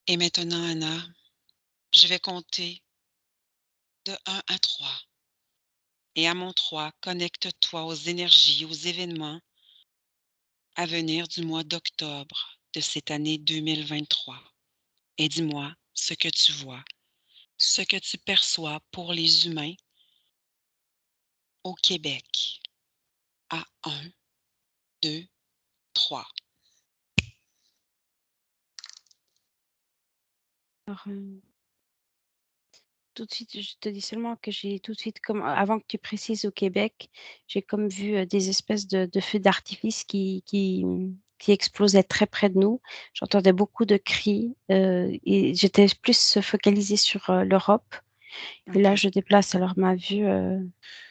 Et maintenant, Anna, je vais compter de 1 à 3. Et à mon 3, connecte-toi aux énergies, aux événements à venir du mois d'octobre de cette année 2023. Et dis-moi ce que tu vois, ce que tu perçois pour les humains au Québec. À 1, 2, 3. Alors, tout de suite, je te dis seulement que j'ai tout de suite, comme avant que tu précises au Québec, j'ai comme vu des espèces de feux d'artifice qui explosaient très près de nous. J'entendais beaucoup de cris et j'étais plus focalisée sur l'Europe. Et là, OK. je déplace alors ma vue vers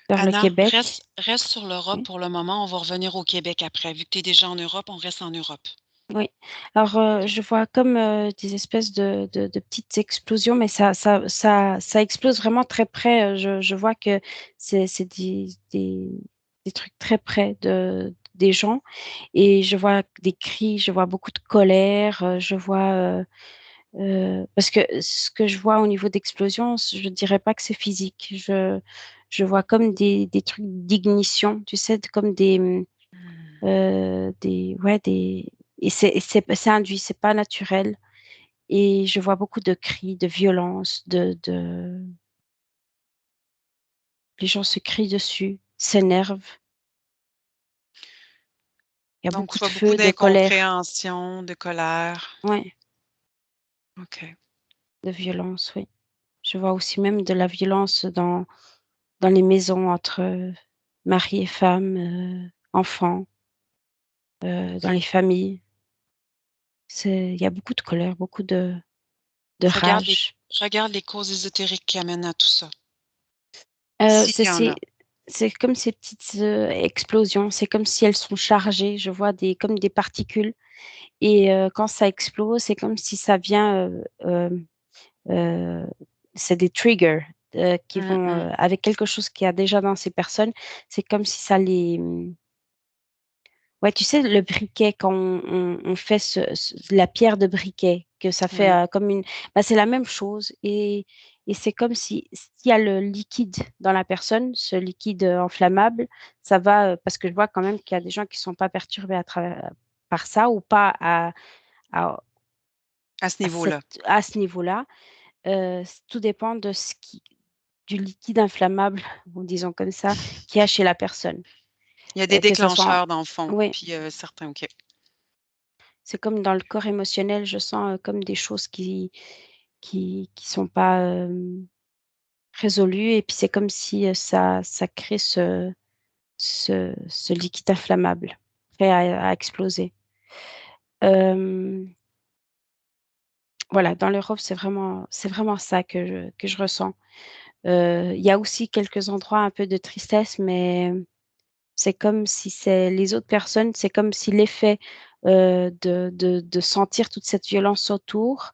le Anna, Québec. reste sur l'Europe Oui. pour le moment. On va revenir au Québec après. Vu que tu es déjà en Europe, on reste en Europe. Oui. Alors, OK. je vois comme des espèces de petites explosions, mais ça explose vraiment très près. Je vois que c'est des trucs très près des gens. Et je vois des cris, je vois beaucoup de colère, je vois... parce que ce que je vois au niveau d'explosion, je ne dirais pas que c'est physique. Je vois comme des trucs d'ignition, tu sais, comme Mmh. ouais, et c'est induit, c'est pas naturel. Et je vois beaucoup de cris, de violence, les gens se crient dessus, s'énervent. Il y a Donc, tu beaucoup de vois beaucoup feu, de colère, d'incompréhension, de colère. ouais, OK. de violence, oui. Je vois aussi même de la violence dans les maisons entre mari et femme, enfants, dans les familles. Il y a beaucoup de colère, beaucoup de Regarde les rage. regarde les causes ésotériques qui amènent à tout ça, Heu, s'il c'est y en c'est a. c'est comme ces petites, explosions, c'est comme si elles sont chargées, je vois comme des particules et quand ça explose, c'est comme si ça vient, heu, c'est des triggers, qui Mmh vont, mh. avec quelque chose qu'il y a déjà dans ces personnes, c'est comme si ça ouais, tu sais, le briquet quand on fait la pierre de briquet, que ça fait, Oui. comme une bah, c'est la même chose et c'est comme si s'il y a le liquide dans la personne, ce liquide, inflammable, ça va, parce que je vois quand même qu'il y a des gens qui sont pas perturbés par ça ou pas à À ce niveau-là. à ce niveau-là. Tout dépend de ce qui du liquide inflammable, disons comme ça, qu'il y a chez la personne, Il y a des que ça soit déclencheurs dans le fond, oui. puis, certains OK. C'est comme dans le corps émotionnel, je sens, comme des choses qui sont pas, résolues et puis c'est comme si, ça crée ce liquide inflammable, prêt à exploser. Hem, voilà, dans l'Europe, c'est vraiment ça que je ressens. Il y a aussi quelques endroits un peu de tristesse, mais c'est comme si c'est les autres personnes, c'est comme si l'effet, de sentir toute cette violence autour,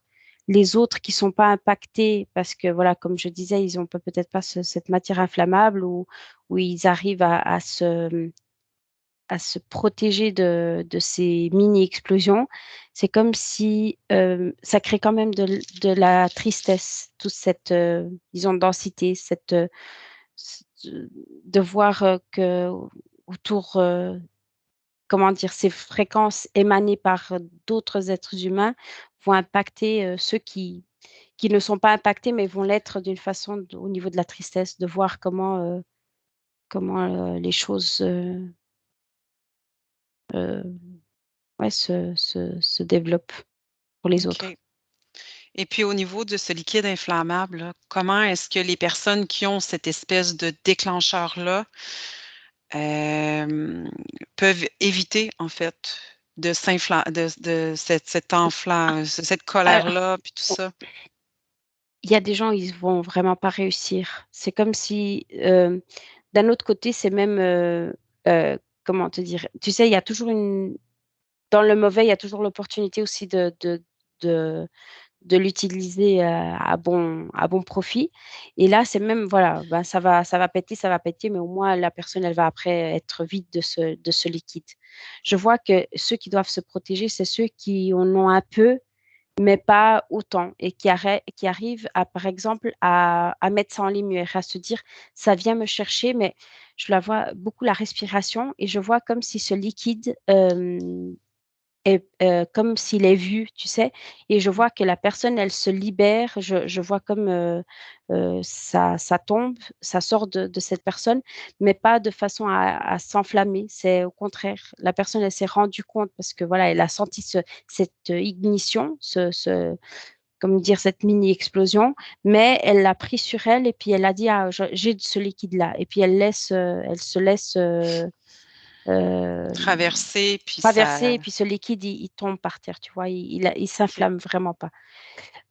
les autres qui sont pas impactés parce que voilà, comme je disais, ils ont peut-être pas cette matière inflammable ou ils arrivent à se protéger de ces mini explosions. C'est comme si, ça crée quand même de la tristesse, toute cette, disons densité, cette, de voir, que autour, comment dire? Ces fréquences émanées par, d'autres êtres humains vont impacter, ceux qui ne sont pas impactés, mais vont l'être d'une façon au niveau de la tristesse, de voir comment, les choses, heu, ouais, se développent pour les autres. OK. Et puis au niveau de ce liquide inflammable là, comment est-ce que les personnes qui ont cette espèce de déclencheur-là, peuvent éviter, en fait, de cette Alors, colère-là, puis tout o ça? il y a des gens, ils vont vraiment pas réussir. C'est comme si, d'un autre côté, c'est même, comment te dire? Tu sais, il y a toujours une dans le mauvais, il y a toujours l'opportunité aussi de de l'utiliser, à bon profit et là, c'est même voilà, ben, ça va péter, mais au moins la personne, elle va après être vide de ce liquide. Je vois que ceux qui doivent se protéger, c'est ceux qui en ont un peu, mais pas autant et qui arrivent à, par exemple, à mettre ça en lumière, à se dire: «Ça vient me chercher», mais je la vois beaucoup la respiration et je vois comme si ce liquide, et comme s'il est vu, tu sais? Et je vois que la personne, elle se libère, je vois comme, ça tombe, ça sort de cette personne, mais pas de façon à s'enflammer. C'est au contraire, la personne, elle s'est rendue compte parce que voilà, elle a senti cette ignition, comment dire? Cette mini explosion, mais elle l'a pris sur elle et puis elle a dit: «Ah, j'ai de ce liquide-là» et puis elle se laisse, hem Traverser, puis traverser ça et puis ce liquide, il tombe par terre, tu vois? Il OK. s'inflamme vraiment pas.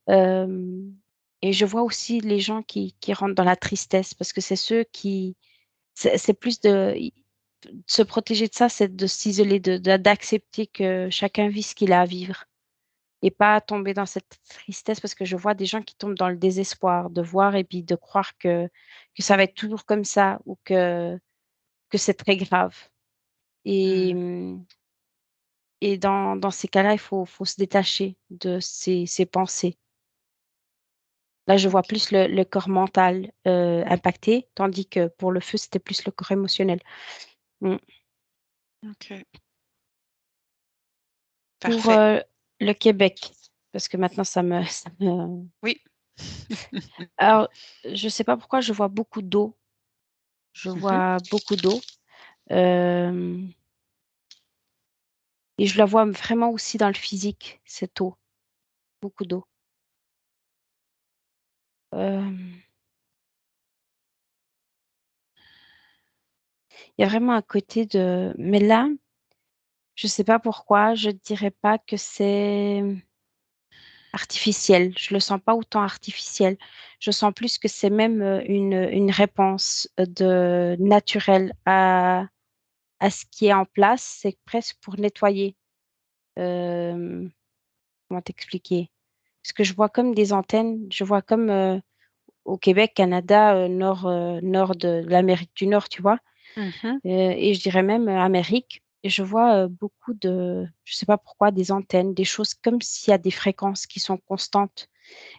Hem et je vois aussi les gens qui rentrent dans la tristesse parce que c'est ceux qui c'est plus de se protéger de ça, c'est de s'isoler, d'accepter que chacun vit ce qu'il a à vivre et pas tomber dans cette tristesse parce que je vois des gens qui tombent dans le désespoir de voir et puis de croire que ça va être toujours comme ça ou que c'est très grave et Mmh. et dans ces cas-là, il faut se détacher de ces pensées. Là, je vois OK, plus le corps mental, impacté, tandis que pour le feu, c'était plus le corps émotionnel. Mmh. OK. Pour, Parfait. le Québec, parce que maintenant ça me Oui. alors, je sais pas pourquoi je vois beaucoup d'eau. Je Mmh mh. vois beaucoup d'eau, hem et je la vois vraiment aussi dans le physique, cette eau, beaucoup d'eau. Hem, il y a vraiment un côté de mais là, je sais pas pourquoi, je dirais pas que c'est artificiel. Je le sens pas autant artificiel. Je sens plus que c'est même, une réponse, de naturelle à ce qui est en place. C'est presque pour nettoyer. Hem, comment t'expliquer? Parce que je vois comme des antennes, je vois comme, au Québec, Canada, nord de l'Amérique du Nord, tu vois? Mmh. Et je dirais même, Amérique et je vois, beaucoup de je sais pas pourquoi, des antennes, des choses comme s'il y a des fréquences qui sont constantes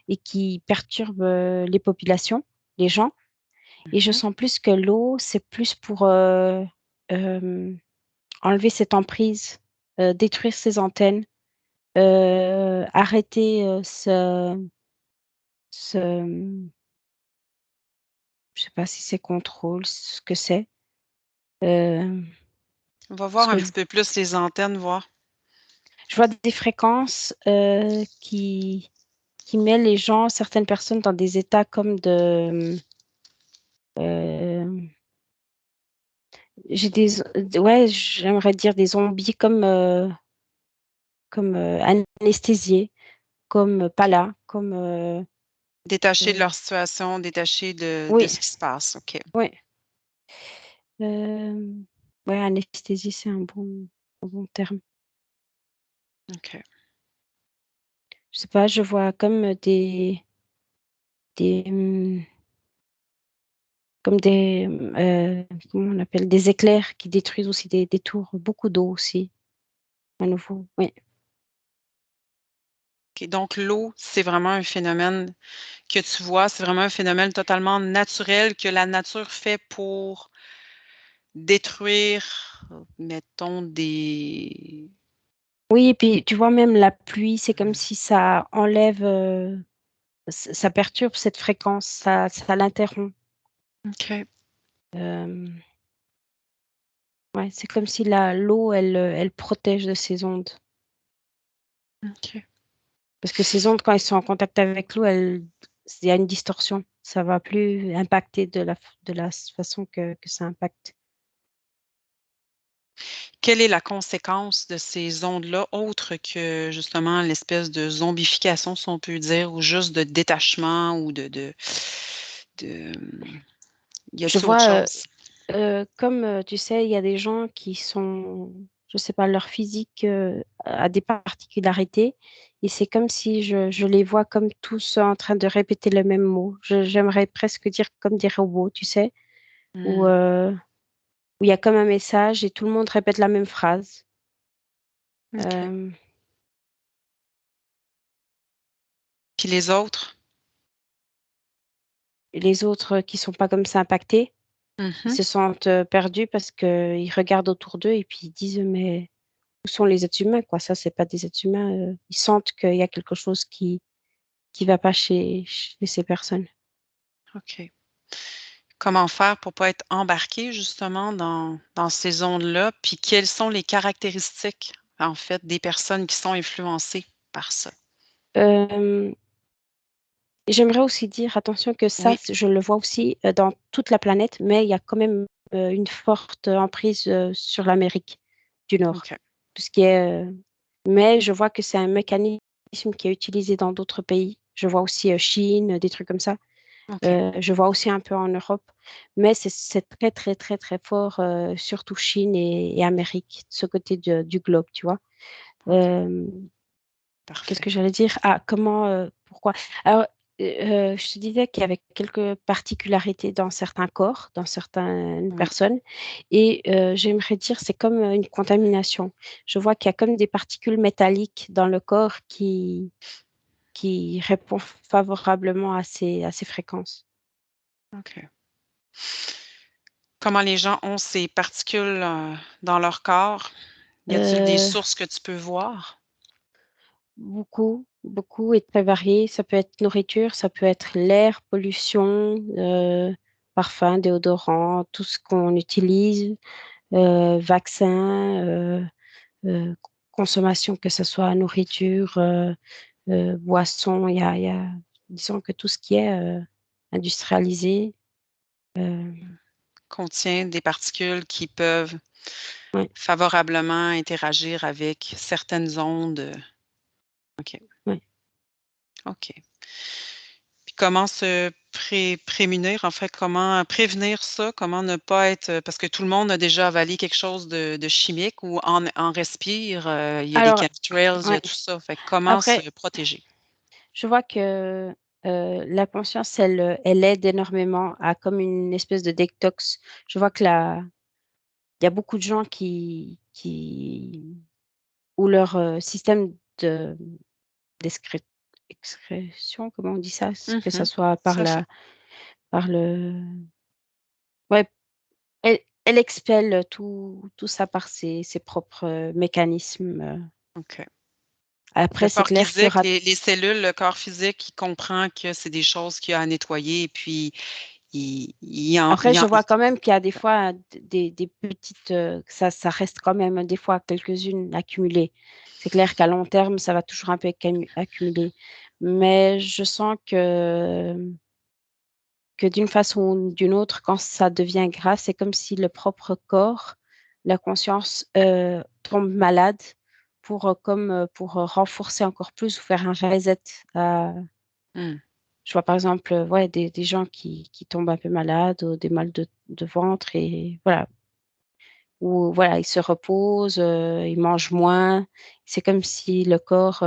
et qui perturbent, les populations, les gens et je Mmh. sens plus que l'eau, c'est plus pour, hem, enlever cette emprise, détruire ces antennes, arrêter, ce je sais pas si c'est contrôle, ce que c'est, hem, On va parce voir que un petit peu plus les antennes, voir. je vois des fréquences, qui met les gens, certaines personnes dans des états comme de, j'ai des ouais, j'aimerais dire des zombies comme, anesthésiés, comme, pas là, comme, Détachés de heu leur situation, détachés de oui, ce qui se passe, OK. oui, hem, ouais, anesthésie, c'est un bon terme. OK. Je sais pas, je vois comme, des, comme des, comment on appelle? Des éclairs qui détruisent aussi des tours, beaucoup d'eau aussi, à nouveau, oui. OK, donc l'eau, c'est vraiment un phénomène que tu vois, c'est vraiment un phénomène totalement naturel que la nature fait pour détruire, mettons des Oui et puis tu vois même la pluie, c'est comme si ça enlève, ça perturbe cette fréquence, ça l'interrompt. OK, Hem, ouais, c'est comme si la l'eau, elle protège de ces ondes. OK. Parce que ces ondes, quand elles sont en contact avec l'eau, il y a une distorsion. Ça va plus impacter de la façon que ça impacte. quelle est la conséquence de ces ondes-là, autre que justement l'espèce de zombification, si on peut dire, ou juste de détachement ou de y Je a-t-il autre vois, chose? comme, tu sais, il y a des gens qui sont, je sais pas, leur physique, a des particularités et c'est comme si je les vois comme tous en train de répéter le même mot. J'aimerais presque dire comme des robots, tu sais? Où, Mmh, où il y a comme un message et tout le monde répète la même phrase. OK. Hem, Puis les autres? et les autres qui sont pas comme ça impactés, ils Mmh. se sentent, perdus parce qu'ils regardent autour d'eux et puis ils disent: «Mais où sont les êtres humains, quoi? Ça, c'est pas des êtres humains», ils sentent qu'il y a quelque chose qui va pas chez ces personnes. OK. Comment faire pour pas être embarqué justement dans ces ondes-là? Puis quelles sont les caractéristiques, en fait, des personnes qui sont influencées par ça? Hem, J'aimerais aussi dire attention que ça, Oui, c je le vois aussi, dans toute la planète, mais il y a quand même, une forte emprise, sur l'Amérique du Nord. OK, Tout ce qui est, mais je vois que c'est un mécanisme qui est utilisé dans d'autres pays. Je vois aussi, Chine, des trucs comme ça. OK, Je vois aussi un peu en Europe, mais c'est très, très, très, très fort, surtout Chine et Amérique, de ce côté de du globe, tu vois? OK, Hem, Qu'est-ce parfait. que j'allais dire? Ah, comment, pourquoi? Alors, je te disais qu'il y avait quelques particularités dans certains corps, dans certaines Oui, personnes et j'aimerais dire, c'est comme, une contamination. Je vois qu'il y a comme des particules métalliques dans le corps qui répondent favorablement à ces fréquences. OK. Comment les gens ont ces particules, dans leur corps? Y a-t-il des Heu sources que tu peux voir? Beaucoup, beaucoup et très varié. Ça peut être nourriture, ça peut être l'air, pollution, parfum, déodorant, tout ce qu'on utilise, vaccins, consommation, que ce soit nourriture, boisson. Il y a disons que tout ce qui est, industrialisé, heu, Contient des particules qui peuvent ouais, favorablement interagir avec certaines ondes, OK, ouais. OK. Puis comment se prémunir, en fait, comment prévenir ça? Comment ne pas être, parce que tout le monde a déjà avalé quelque chose de chimique ou en respire, il y a les Alors chemtrails, il y ouais, a tout ça. Fait que comment après se protéger? je vois que, la conscience, elle aide énormément à comme une espèce de détox. Je vois que la il y a beaucoup de gens qui où leur, système de d'excré excrétion, comment on dit ça? Que ça Mmh. soit Tout à fait. par le ouais, elle expelle tout ça par ses propres, mécanismes, OK. Le Après c'est corps clair qu'il y physique, aura les cellules, le corps physique, il comprend que c'est des choses qu'il y a à nettoyer et puis après il je en vois quand même qu'il y a des fois des petites, que ça reste quand même des fois quelques-unes accumulées. C'est clair qu'à long terme, ça va toujours un peu accumuler. Mais je sens que d'une façon ou d'une autre, quand ça devient grave, c'est comme si le propre corps, la conscience, tombe malade pour, comme, pour, renforcer encore plus ou faire un reset. mmh, Je vois par exemple, ouais, des gens qui tombent un peu malades ou des mal de ventre et voilà, ou voilà, ils se reposent, ils mangent moins. C'est comme si le corps,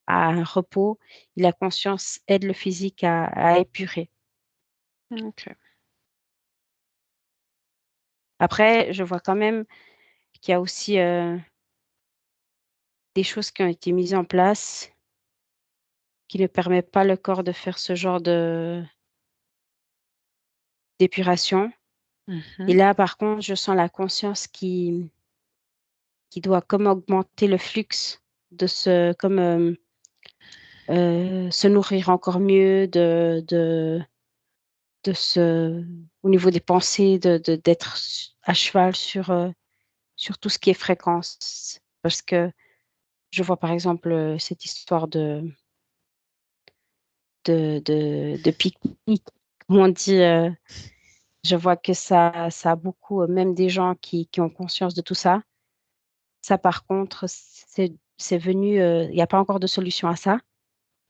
a un repos et la conscience aide le physique à épurer. OK. Après, je vois quand même qu'il y a aussi, des choses qui ont été mises en place qui ne permettent pas le corps de faire ce genre de d'épuration et Mmh. là, par contre, je sens la conscience qui doit comme augmenter le flux de se comme, se nourrir encore mieux, de se au niveau des pensées, d'être à cheval sur tout ce qui est fréquence. Parce que je vois par exemple, cette histoire de pique-nique, comme on dit, je vois que ça a beaucoup, même des gens qui ont conscience de tout ça, Ça, par contre, c'est venu, il y a pas encore de solution à ça.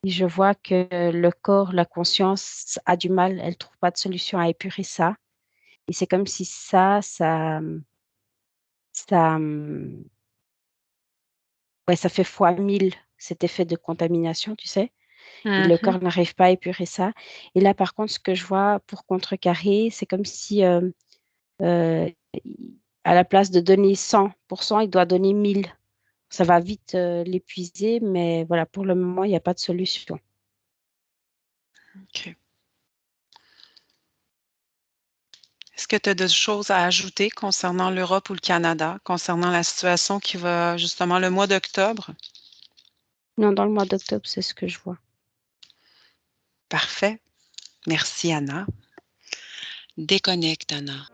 Et je vois que le corps, la conscience a du mal, elle trouve pas de solution à épurer ça. Et c'est comme si ça, ouais, ça fait fois 1000 cet effet de contamination, tu sais? Et le Mmh. corps n'arrive pas à épurer ça. Et là, par contre, ce que je vois pour contrecarrer, c'est comme si, i à la place de donner 100%, il doit donner 1000. Ça va vite, l'épuiser, mais voilà, pour le moment, il y a pas de solution. OK. Est-ce que tu as des choses à ajouter concernant l'Europe ou le Canada, concernant la situation qui va justement le mois d'octobre? Non, dans le mois d'octobre, c'est ce que je vois. Parfait. Merci, Anna. Déconnecte, Anna.